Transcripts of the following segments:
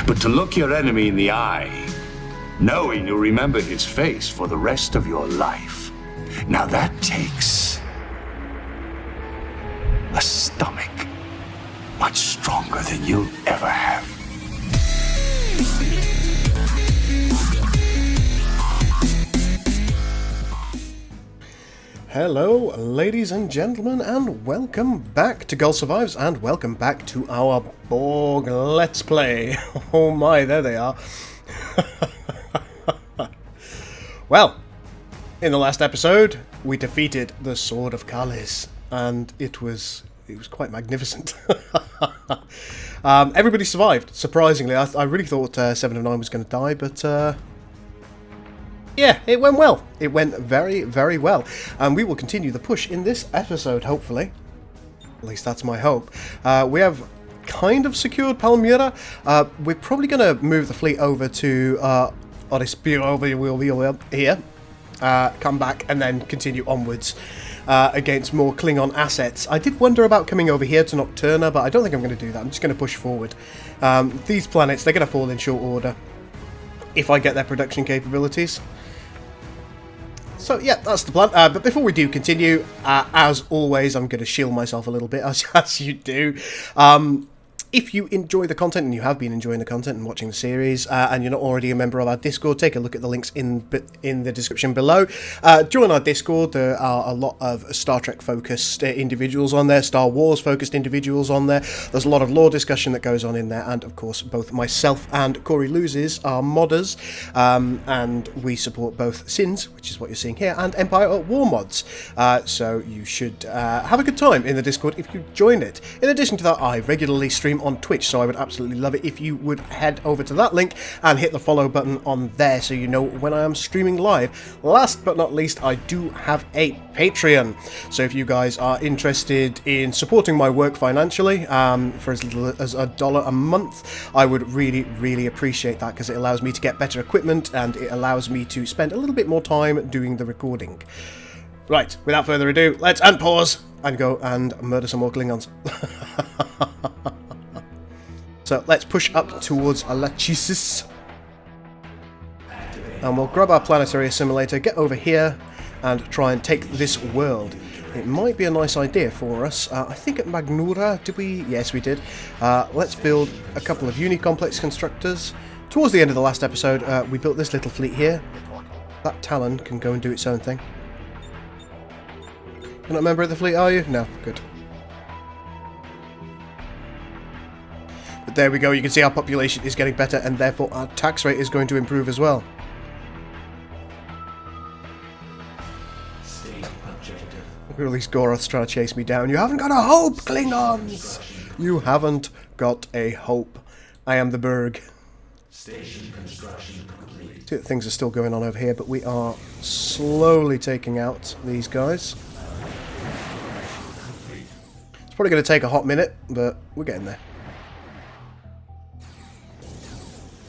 But to look your enemy in the eye, knowing you'll remember his face for the rest of your life, now that takes a stomach much stronger than you'll ever have. Hello, ladies and gentlemen, and welcome back to Gul Survives, and welcome back to our Borg Let's Play. Oh my, there they are. Well, in the last episode, we defeated the Sword of Kalis, and it was quite magnificent. Everybody survived, surprisingly. I really thought 7 of 9 was going to die, but yeah, it went well. It went very, very well. And we will continue the push in this episode, hopefully. At least that's my hope. We have kind of secured Palmyra. We're probably going to move the fleet over to Orispiro here. Come back and then continue onwards against more Klingon assets. I did wonder about coming over here to Nocturna, but I don't think I'm going to do that. I'm just going to push forward. These planets, they're going to fall in short order if I get their production capabilities. So yeah, that's the plan. But before we do continue, as always, I'm going to shield myself a little bit, as you do. If you enjoy the content, and you have been enjoying the content and watching the series, and you're not already a member of our Discord, take a look at the links in the description below. Join our Discord. There are a lot of Star Trek focused individuals on there, Star Wars focused individuals on there. There's a lot of lore discussion that goes on in there, and of course both myself and Corey Loses are modders, and we support both Sins, which is what you're seeing here, and Empire at War mods. So you should have a good time in the Discord if you join it. In addition to that, I regularly stream on Twitch, so I would absolutely love it if you would head over to that link and hit the follow button on there so you know when I am streaming live. Last but not least, I do have a Patreon, so if you guys are interested in supporting my work financially for as little as $1 a month, I would really appreciate that, because it allows me to get better equipment and it allows me to spend a little bit more time doing the recording. Right, without further ado, let's unpause and go and murder some more Klingons. So let's push up towards Alachisis. And we'll grab our planetary assimilator, get over here, and try and take this world. It might be a nice idea for us. I think at Magnura, did we? Yes, we did. Let's build a couple of Uni-complex constructors. Towards the end of the last episode, we built this little fleet here. That Talon can go and do its own thing. You're not a member of the fleet, are you? No, good. But there we go, you can see our population is getting better, and therefore our tax rate is going to improve as well. Look at all these Goroths trying to chase me down. You haven't got a hope, Klingons! You haven't got a hope. I am the Berg. Station construction complete. See that things are still going on over here, but we are slowly taking out these guys. It's probably going to take a hot minute, but we're getting there.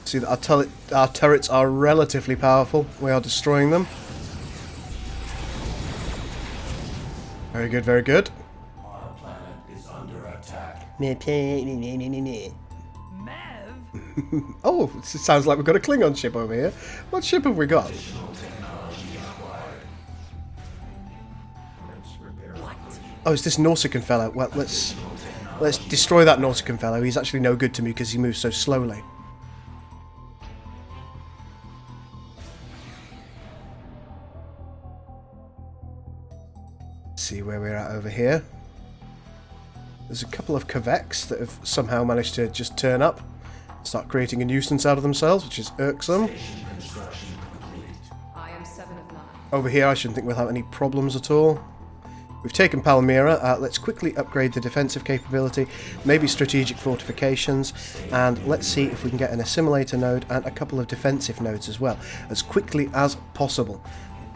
See that our turrets are relatively powerful. We are destroying them. Very good, very good. Our planet is under attack. Oh, it sounds like we've got a Klingon ship over here. What ship have we got? Oh, it's this Nautican fellow. Well, let's destroy that Nautican fellow. He's actually no good to me because he moves so slowly. See where we're at over here. There's a couple of Kveks that have somehow managed to just turn up, start creating a nuisance out of themselves, which is irksome. I am 7 of 9. Over here I shouldn't think we'll have any problems at all. We've taken Palmyra. Let's quickly upgrade the defensive capability, maybe strategic fortifications, and let's see if we can get an assimilator node and a couple of defensive nodes as well, as quickly as possible.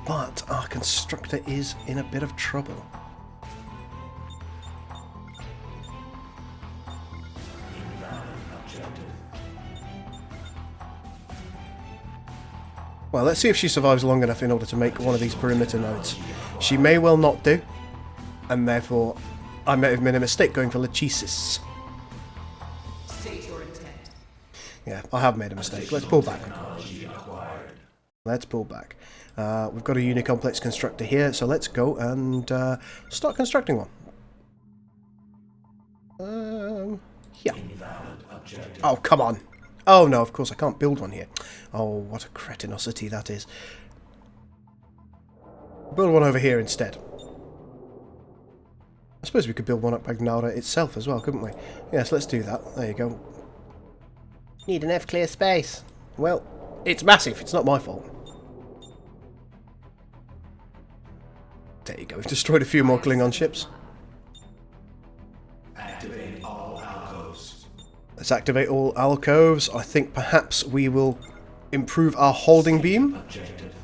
But our constructor is in a bit of trouble. Well, let's see if she survives long enough in order to make one of these perimeter nodes. She may well not do, and therefore I may have made a mistake going for Lachesis. State your intent. Yeah, I have made a mistake. Let's pull back. Let's pull back. We've got a Unicomplex constructor here, so let's go and start constructing one. Yeah. Oh, come on. Oh, no, of course I can't build one here. Oh, what a cretinosity that is. Build one over here instead. I suppose we could build one at Magnara itself as well, couldn't we? Yes, let's do that. There you go. Need enough clear space. Well, it's massive. It's not my fault. There you go. We've destroyed a few more Klingon ships. Activate all alcoves. Let's activate all alcoves. I think perhaps we will improve our holding beam. Objective.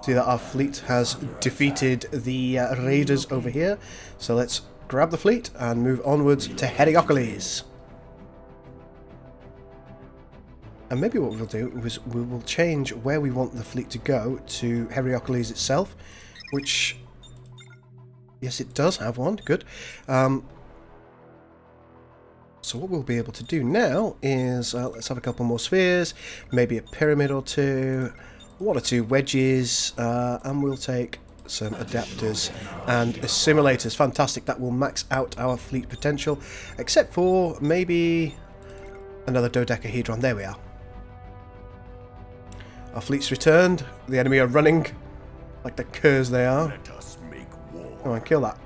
See that our fleet has defeated the raiders over here. So let's grab the fleet and move onwards to Heriopolis. And maybe what we'll do is we will change where we want the fleet to go to Heriopolis itself, which, yes, it does have one. Good. So what we'll be able to do now is let's have a couple more spheres, maybe a pyramid or two, one or two wedges, and we'll take some adapters and assimilators. Fantastic, that will max out our fleet potential, except for maybe another dodecahedron. There we are. Our fleet's returned. The enemy are running like the curs they are. Let us make war. Come on, kill that.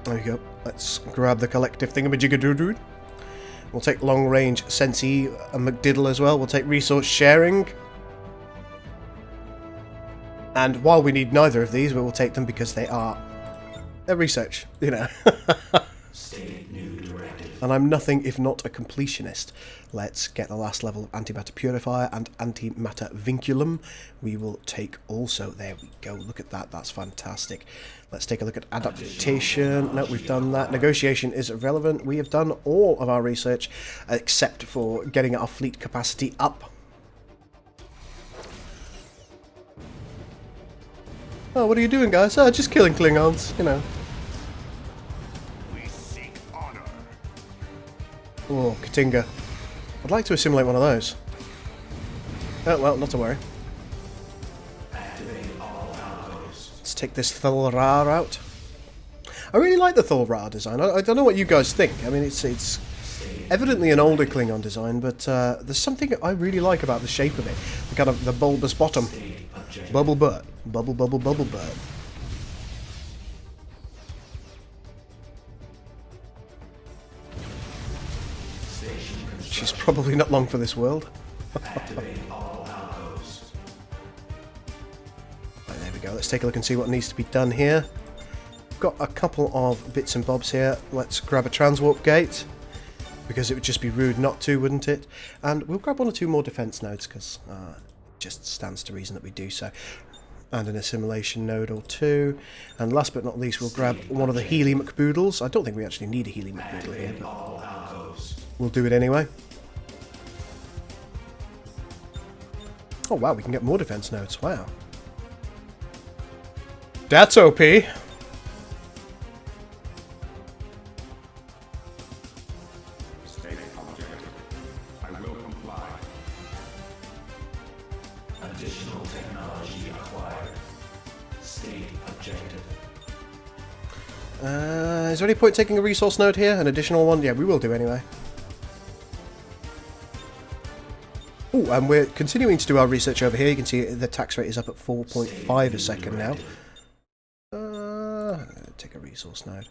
There you go. Let's grab the collective thingamajiggadoo. We'll take long range Sensi and McDiddle as well. We'll take resource sharing. And while we need neither of these, we will take them because they are research, you know. State new directive. And I'm nothing if not a completionist. Let's get the last level of antimatter purifier and antimatter vinculum. We will take also. There we go. Look at that. That's fantastic. Let's take a look at adaptation. No, we've done that. Negotiation is irrelevant. We have done all of our research except for getting our fleet capacity up. Oh, what are you doing, guys? Oh, just killing Klingons, you know. We seek honor. Oh, Katinga. I'd like to assimilate one of those. Oh, well, not to worry. Activate all alcoves. Let's take this Thulrar out. I really like the Thulrar design. I don't know what you guys think. I mean, it's evidently an older Klingon design, but there's something I really like about the shape of it. The kind of the bulbous bottom. Bubble butt. Bubble, bubble, bubble butt. She's probably not long for this world. Activate all alcoves. Right, there we go. Let's take a look and see what needs to be done here. Got a couple of bits and bobs here. Let's grab a transwarp gate, because it would just be rude not to, wouldn't it? And we'll grab one or two more defense nodes, because it just stands to reason that we do so. And an assimilation node or two. And last but not least, we'll grab one of the Healy McBoodles. I don't think we actually need a Healy McBoodle here, but All alcoves. we'll do it anyway. Oh wow, we can get more defense nodes. Wow. That's OP. State objective. I will comply. Additional technology acquired. State objective. Is there any point taking a resource node here? An additional one? Yeah, we will do anyway. Oh, and we're continuing to do our research over here. You can see the tax rate is up at 4.5 a second now. Take a resource node.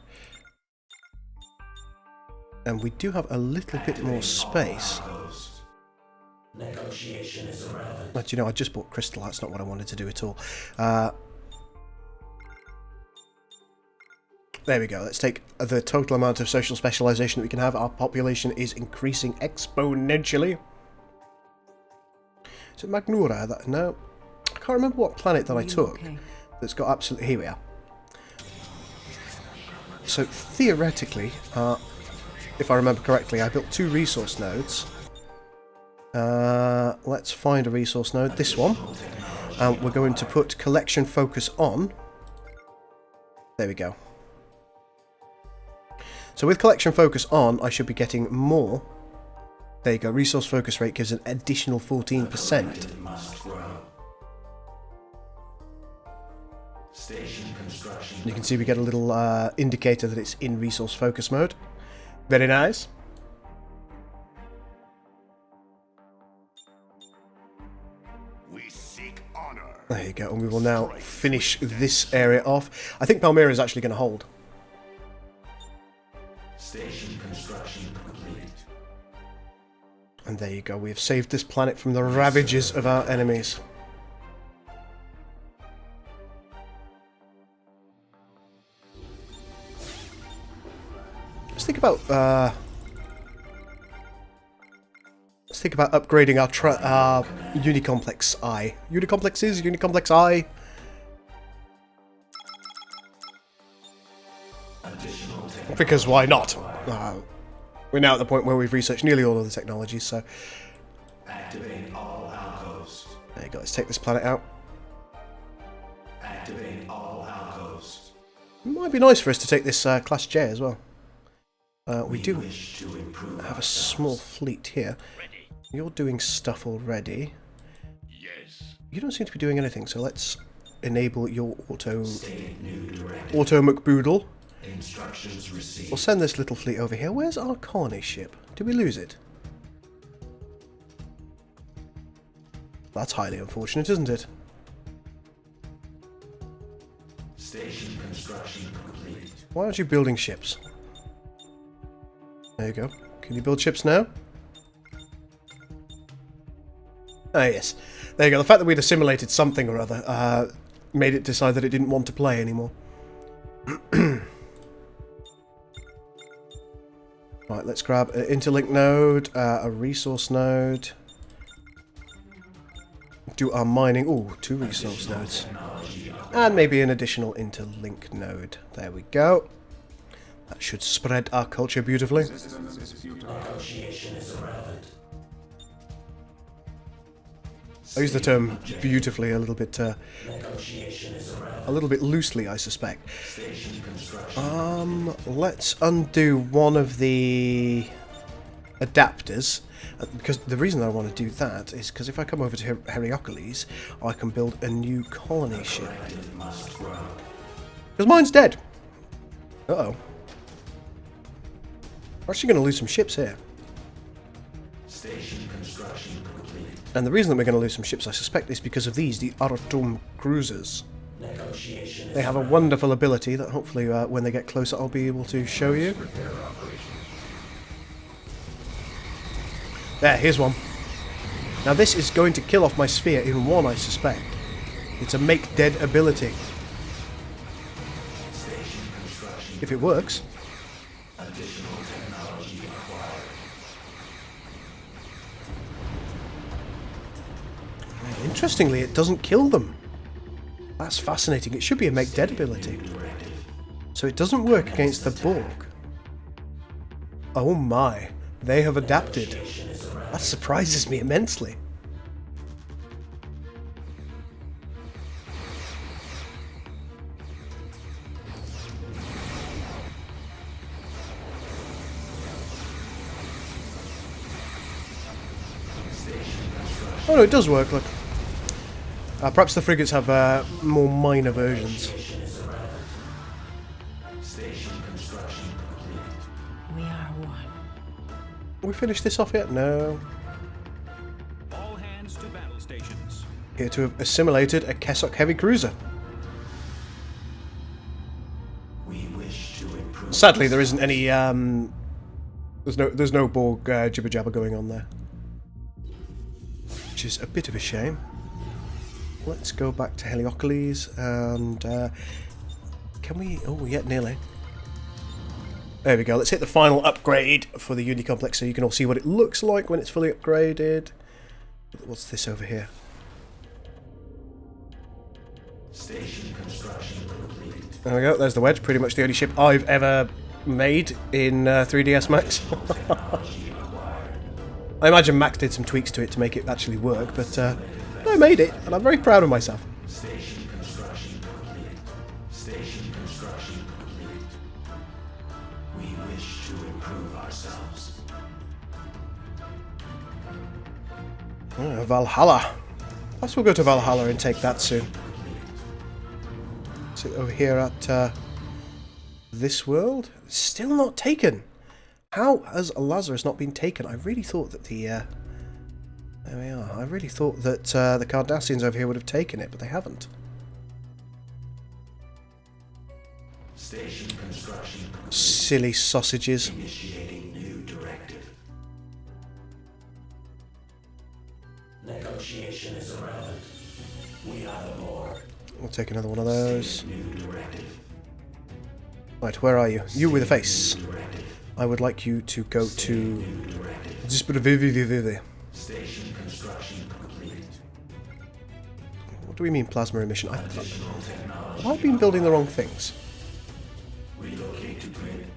And we do have a little bit more space. Negotiation is irrelevant. But you know, I just bought crystal. That's not what I wanted to do at all. There we go. Let's take the total amount of social specialization that we can have. Our population is increasing exponentially. Is it Magnura? That, no. I can't remember what planet that I took. That's got absolutely... Here we are. So theoretically, if I remember correctly, I built 2 resource nodes. Let's find a resource node. This one. We're going to put collection focus on. There we go. So with collection focus on, I should be getting more. There you go. Resource focus rate gives an additional 14%. Must grow. Station construction. You can see we get a little indicator that it's in resource focus mode. Very nice. We seek honor. There you go. And we will now finish this area off. I think Palmyra is actually going to hold. Station construction complete. And there you go. We have saved this planet from the ravages of our enemies. Let's think about upgrading our Unicomplex I. Unicomplex I. Because why not? We're now at the point where we've researched nearly all of the technologies, so... Activate all alcoves. There you go, let's take this planet out. Activate all alcoves. It might be nice for us to take this Class J as well. We do Wish to improve have a small fleet here. You're doing stuff already. Yes. You don't seem to be doing anything, so let's enable your auto State new directive. McBoodle. Instructions received. We'll send this little fleet over here. Where's our Carney ship? Did we lose it? That's highly unfortunate, isn't it? Station construction complete. Why aren't you building ships? There you go. Can you build ships now? Ah, yes. There you go. The fact that we'd assimilated something or other made it decide that it didn't want to play anymore. Right, let's grab an interlink node, a resource node. Do our mining. Ooh, 2 resource nodes. And maybe an additional interlink node. There we go. That should spread our culture beautifully. Negotiation is irrelevant. I use the term beautifully a little bit Negotiation is irrelevant. a little bit loosely, I suspect. Station construction. Let's undo one of the adapters, because the reason I want to do that is because if I come over to Heriopolis, I can build a new colony ship. Directive must grow. Because mine's dead. Uh-oh. We're actually going to lose some ships here. Station construction complete. And the reason that we're going to lose some ships, I suspect, is because of these, the Aratum cruisers. Negotiation is They have a wonderful ability that hopefully when they get closer I'll be able to show you. There, here's one. Now this is going to kill off my sphere in one, I suspect. It's a make dead ability. Station construction. If it works. Additional technology acquired. Interestingly, it doesn't kill them. That's fascinating. It should be a make dead ability. So it doesn't work against the Borg. Oh my, they have adapted. That surprises me immensely. Oh no, it does work, look. Perhaps the frigates have more minor versions. Station construction complete. We are one. We finished this off yet? No. All hands to battle stations. Here to have assimilated a Kessock heavy cruiser. We wish to improve. Sadly, there isn't any. There's no Borg jibber jabber going on there, which is a bit of a shame. Let's go back to Heliopolis and can we? Oh, yeah, nearly. There we go. Let's hit the final upgrade for the Unicomplex so you can all see what it looks like when it's fully upgraded. What's this over here? Station construction complete. There we go. There's the wedge. Pretty much the only ship I've ever made in 3ds Max. Technology acquired. I imagine Max did some tweaks to it to make it actually work, but I made it, and I'm very proud of myself. Station construction complete. Station construction complete. We wish to improve ourselves. Valhalla. Perhaps we'll go to Valhalla and take that soon. So over here at this world, still not taken. How has Lazarus not been taken? I really thought that the there we are. I really thought that the Cardassians over here would have taken it, but they haven't. Station construction complete. Silly sausages. Initiating new directive. Negotiation is irrelevant. We are the Borg. We'll take another one of those. New directive. Right, where are you? You with a face. Directive. I would like you to go to... New directive. Station construction complete. What do we mean plasma emission? Additional technology. Have I been building the wrong things? Relocate to grid.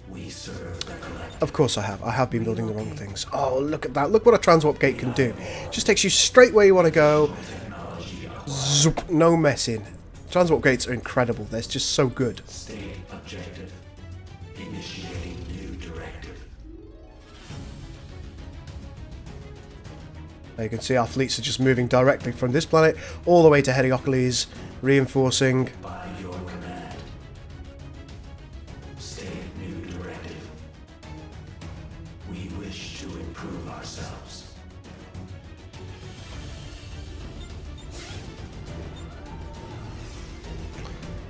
We serve the collective. Of course I have. I have been building the wrong things. Oh, look at that. Look what a transwarp gate can do. Just takes you straight where you want to go. Zoop, no messing. Transwarp gates are incredible. They're just so good. State objective. Initiating new directive. There you can see our fleets are just moving directly from this planet all the way to Heliocles, reinforcing. By your command. State new directive. We wish to improve ourselves.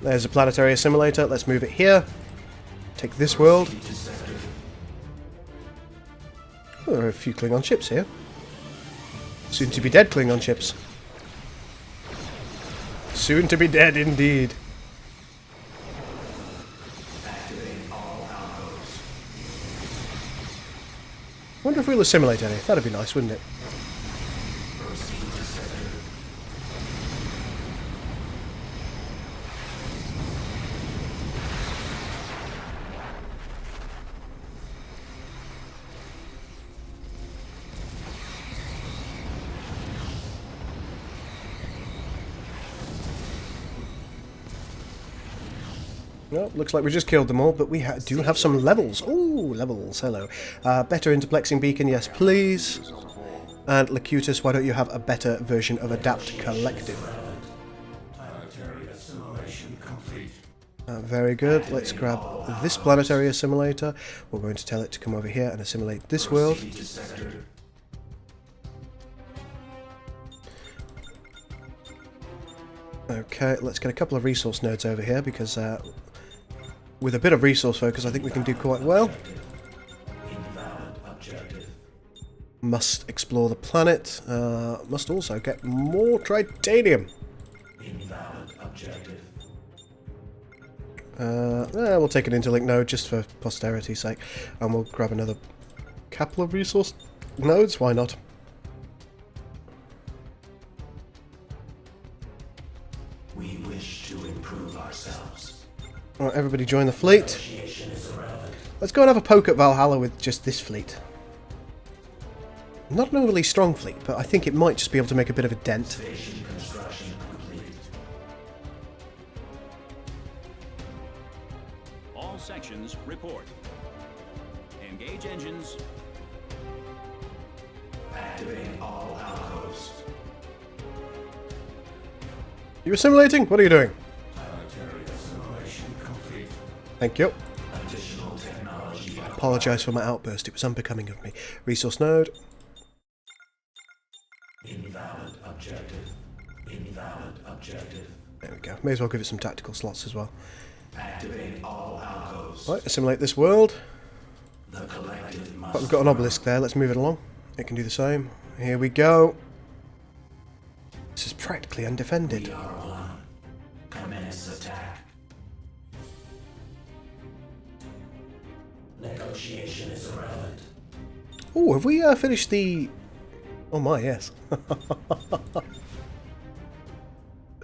There's a planetary assimilator. Let's move it here. Take this world. To sector. Oh, there are a few Klingon ships here. Soon to be dead Klingon ships. Soon to be dead indeed. Activate all algos. Wonder if we'll assimilate any. That'd be nice, wouldn't it? Proceed to sector. No, looks like we just killed them all, but we do have some levels. Oh, levels, hello. Better interplexing beacon, yes please. And Locutus, why don't you have a better version of Adapt Collective? Planetary assimilation complete. Very good. Let's grab this planetary assimilator. We're going to tell it to come over here and assimilate this world. Proceed to sector. Okay, let's get a couple of resource nodes over here because with a bit of resource focus I think we can do quite well. Invalid objective. Must explore the planet. Must also get more tritanium. Invalid objective. We'll take an interlink node just for posterity's sake, and we'll grab another couple of resource nodes. Why not? We wish to improve ourselves. Alright, everybody join the fleet. Negotiation is irrelevant. Let's go and have a poke at Valhalla with just this fleet. Not an overly strong fleet, but I think it might just be able to make a bit of a dent. Station construction complete. All sections report. Engage engines. Activate all algos. You assimilating? What are you doing? Planetary assimilation complete. Thank you. Additional technology. Apologise for my outburst, it was unbecoming of me. Resource node. Invalid objective. Invalid objective. There we go. May as well give it some tactical slots as well. Activate all algos. Right, assimilate this world. The collective must. But we've got an obelisk there, let's move it along. It can do the same. Here we go. This is practically undefended. We are one. Commence attack. Negotiation is irrelevant. Oh, have we finished the... Oh my, yes.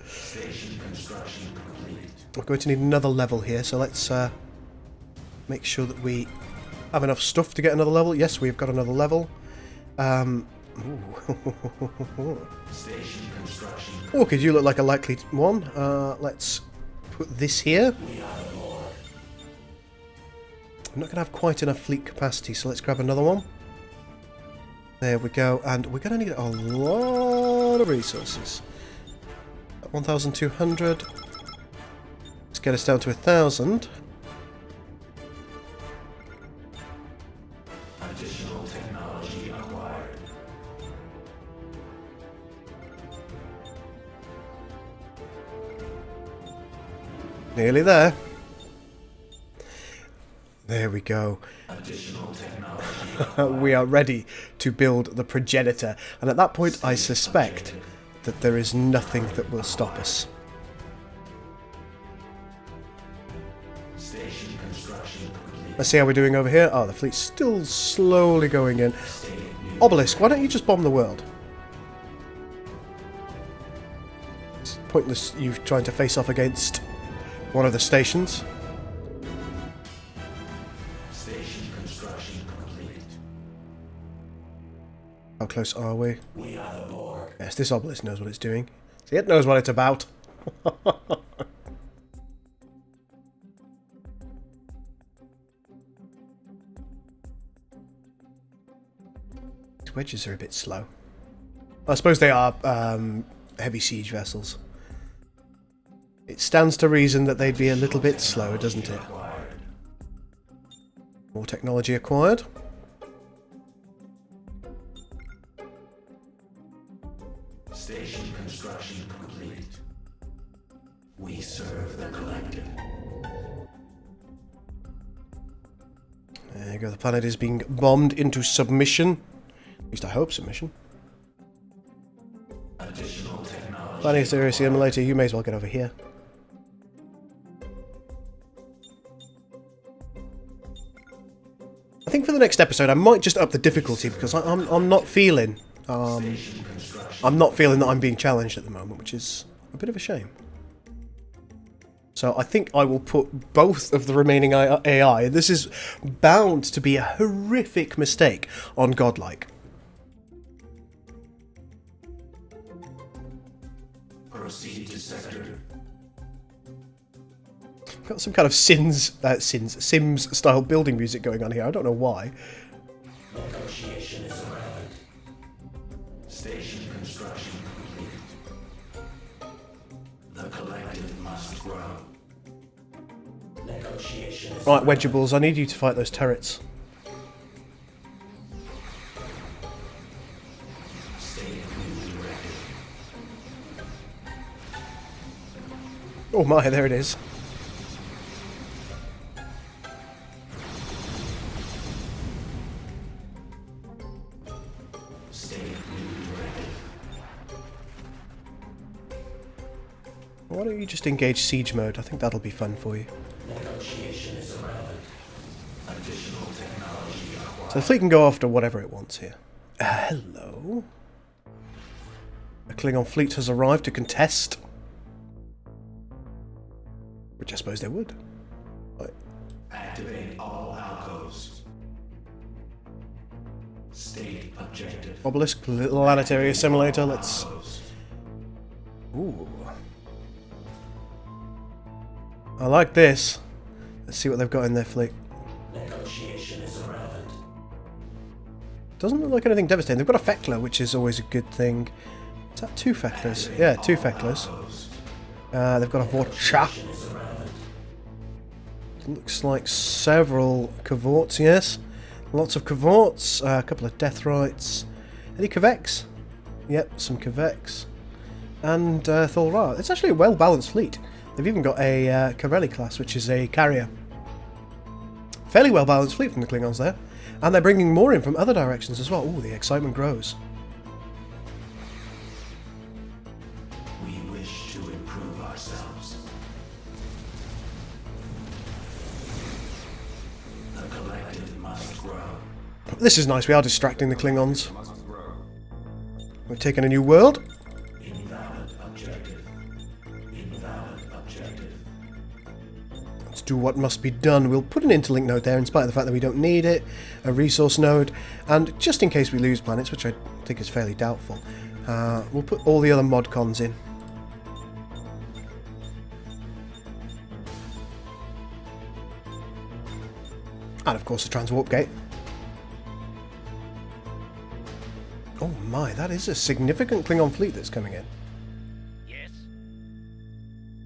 Station construction complete. We're going to need another level here, so let's make sure that we have enough stuff to get another level. Yes, we've got another level. Ooh. Station construction. Oh, could you look like a likely one? Let's put this here. We are the Borg. I'm not going to have quite enough fleet capacity, so let's grab another one. There we go, and we're going to need a lot of resources. 1,200. Let's get us down to 1,000. Additional technology acquired. Nearly there. There we go. Additional technology. We are ready to build the progenitor, and at that point I suspect that there is nothing that will stop us. Station construction complete. Let's see how we're doing over here. Oh, the fleet's still slowly going in. Obelisk, why don't you just bomb the world? It's pointless you trying to face off against one of the stations. Station construction complete. How close are we? We are the Borg. Yes, this obelisk knows what it's doing. See, it knows what it's about. These wedges are a bit slow. I suppose they are heavy siege vessels. It stands to reason that they'd be a little bit slow, doesn't it? More technology acquired. Station construction complete. We serve the collective. There you go, the planet is being bombed into submission. At least I hope submission. Additional technology. Planetary simulator, you may as well get over here. I think for the next episode I might just up the difficulty because I'm not feeling I'm not feeling that I'm being challenged at the moment, which is a bit of a shame. So I think I will put both of the remaining AI, and this is bound to be a horrific mistake on Godlike. Proceed to sector. Got some kind of Sims style building music going on here. I don't know why. Negotiation is irrelevant. Station construction complete. The collective must grow. Negotiation is Right, Wedgeables, I need you to fight those turrets. Oh my, there it is. Why don't you just engage siege mode? I think that'll be fun for you. Negotiation is irrelevant. Additional technology acquired. So the fleet can go after whatever it wants here. Hello. A Klingon fleet has arrived to contest. Which I suppose they would. Right. Activate all outposts. State objective. Obelisk, planetary simulator, let's... Ooh. I like this. Let's see what they've got in their fleet. Negotiation is irrelevant. Doesn't look like anything devastating. They've got a Feckler, which is always a good thing. Is that 2 Fecklers? Yeah, 2 Fecklers. They've got a Vorcha. Looks like several cavorts, yes. Lots of cavorts, a couple of death rights. Any Kvex? Yep, some Kvex. And Thulra. It's actually a well-balanced fleet. They've even got a Corelli class, which is a carrier. Fairly well-balanced fleet from the Klingons there. And they're bringing more in from other directions as well. Ooh, the excitement grows. We wish to improve ourselves. The collective must grow. This is nice. We are distracting the Klingons. We've taken a new world. Invalid objective. Invalid objective. Let's do what must be done. We'll put an interlink node there in spite of the fact that we don't need it. A resource node. And just in case we lose planets, which I think is fairly doubtful, we'll put all the other mod cons in. And of course the transwarp gate. Oh my, that is a significant Klingon fleet that's coming in. Yes.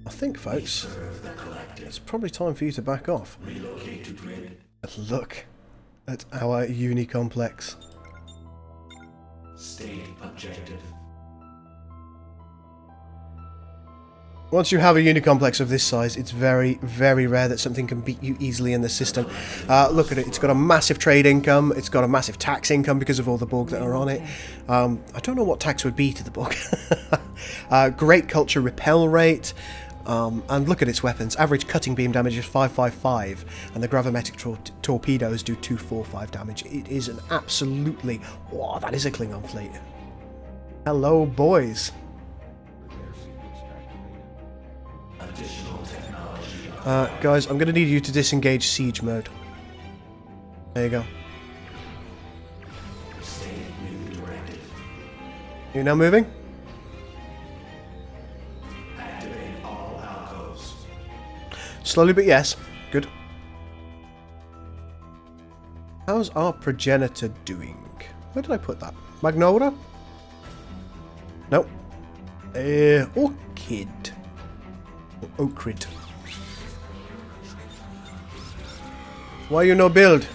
I think, folks, it's probably time for you to back off. Relocate to grid. But look at our uni complex. State objective. Once you have a unicomplex of this size, it's very, very rare that something can beat you easily in the system. Look at it. It's got a massive trade income. It's got a massive tax income because of all the Borg that are on it. I don't know what tax would be to the Borg. Great culture repel rate. And look at its weapons. Average cutting beam damage is 555, and the gravimetric torpedoes do 245 damage. It is an absolutely... Wow, that is a Klingon fleet. Hello, boys. Guys, I'm going to need you to disengage siege mode. There you go. You're now moving? Activate all alcoves. Slowly but yes. Good. How's our progenitor doing? Where did I put that? Magnora? Nope. Orchid. Or Oakrid. Why you no build?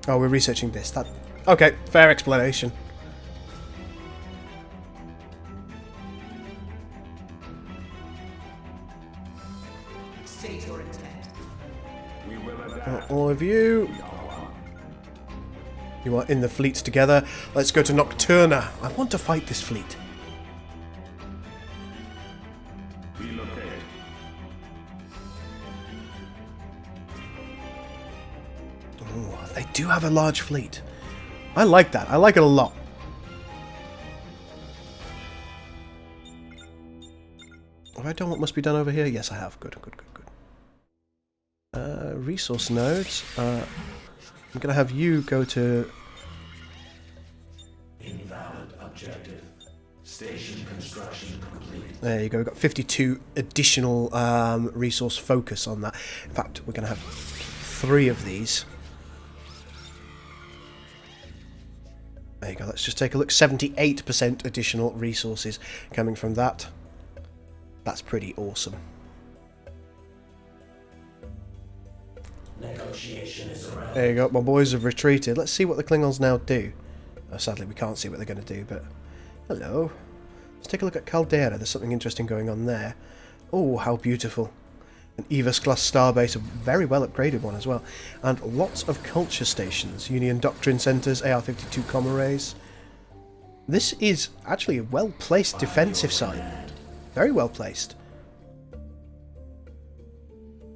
Oh, we're researching this. That okay, fair explanation. State your intent. All of you. You are in the fleets together. Let's go to Nocturna. I want to fight this fleet. Oh, they do have a large fleet. I like that. I like it a lot. Have I done what must be done over here? Yes, I have. Good, good, good, good. Resource nodes. I'm going to have you go to... Invalid objective. Station construction complete. There you go. We've got 52 additional resource focus on that. In fact, we're going to have 3 of these. There you go. Let's just take a look. 78% additional resources coming from that. That's pretty awesome. Negotiation is around. There you go. My boys have retreated. Let's see what the Klingons now do. Sadly, we can't see what they're going to do, but... Hello. Let's take a look at Caldera. There's something interesting going on there. Oh, how beautiful. An Evus-class starbase, a very well upgraded one as well. And lots of culture stations. Union Doctrine Centres, AR-52 comm arrays. This is actually a well-placed defensive site. Very well placed.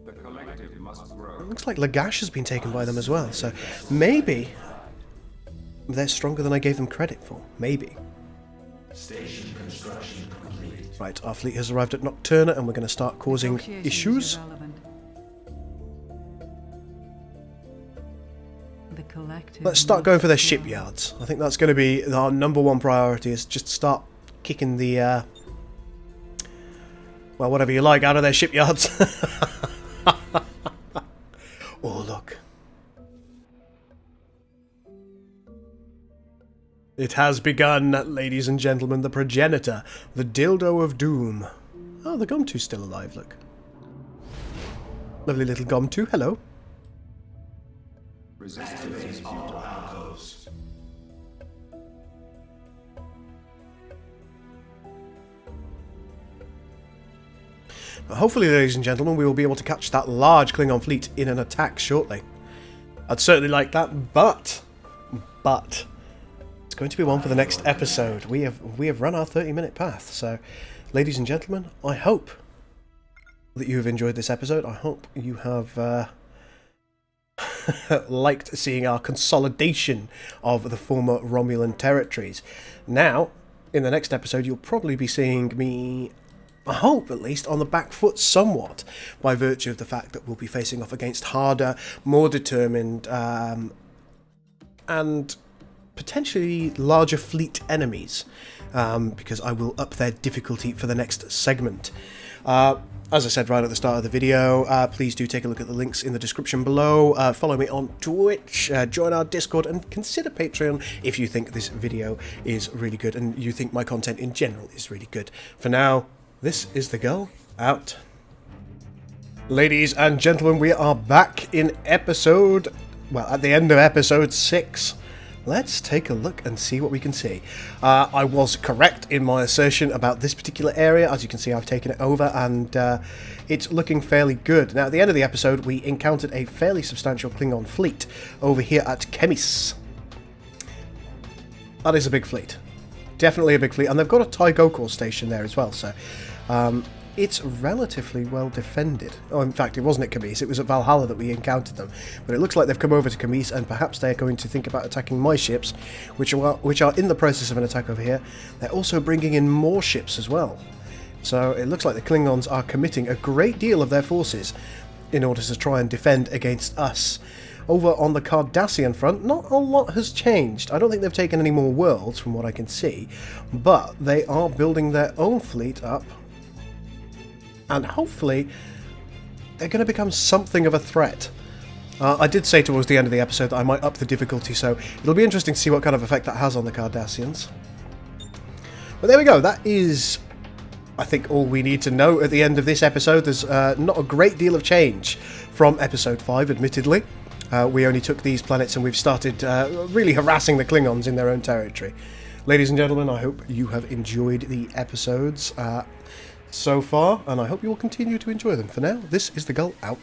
The collective must grow. It looks like Lagash has been taken by them as well, so maybe they're stronger than I gave them credit for. Maybe. Station construction complete. Right, our fleet has arrived at Nocturna and we're going to start causing issues. The collective Let's start going for their shipyards. I think that's going to be our number 1 priority, is just start kicking the... well, whatever you like, out of their shipyards. Oh, look. It has begun, ladies and gentlemen, the progenitor, the dildo of doom. Oh, the Gomtu's still alive, look. Lovely little Gomtu, hello. Activate all alcoves. Hopefully, ladies and gentlemen, we will be able to catch that large Klingon fleet in an attack shortly. I'd certainly like that, but it's going to be one for the next episode. We have run our 30-minute path, so ladies and gentlemen, I hope that you have enjoyed this episode. I hope you have liked seeing our consolidation of the former Romulan territories. Now, in the next episode, you'll probably be seeing me, I hope at least, on the back foot somewhat, by virtue of the fact that we'll be facing off against harder, more determined, and potentially larger fleet enemies, because I will up their difficulty for the next segment. As I said right at the start of the video, please do take a look at the links in the description below. Follow me on Twitch, join our Discord, and consider Patreon if you think this video is really good and you think my content in general is really good. For now, this is the Gul out. Ladies and gentlemen, we are back in at the end of episode 6. Let's take a look and see what we can see. I was correct in my assertion about this particular area. As you can see, I've taken it over and it's looking fairly good. Now, at the end of the episode, we encountered a fairly substantial Klingon fleet over here at Chemis. That is a big fleet. Definitely a big fleet. And they've got a Psychogold station there as well, so it's relatively well defended. Oh, in fact, it wasn't at Chemis, it was at Valhalla that we encountered them. But it looks like they've come over to Chemis, and perhaps they're going to think about attacking my ships, which are in the process of an attack over here. They're also bringing in more ships as well. So it looks like the Klingons are committing a great deal of their forces in order to try and defend against us. Over on the Cardassian front, not a lot has changed. I don't think they've taken any more worlds from what I can see, but they are building their own fleet up. And hopefully, they're going to become something of a threat. I did say towards the end of the episode that I might up the difficulty, so it'll be interesting to see what kind of effect that has on the Cardassians. But there we go, that is, I think, all we need to know at the end of this episode. There's not a great deal of change from episode 5, admittedly. We only took these planets and we've started really harassing the Klingons in their own territory. Ladies and gentlemen, I hope you have enjoyed the episodes so far, and I hope you will continue to enjoy them. For now, this is the Gul out.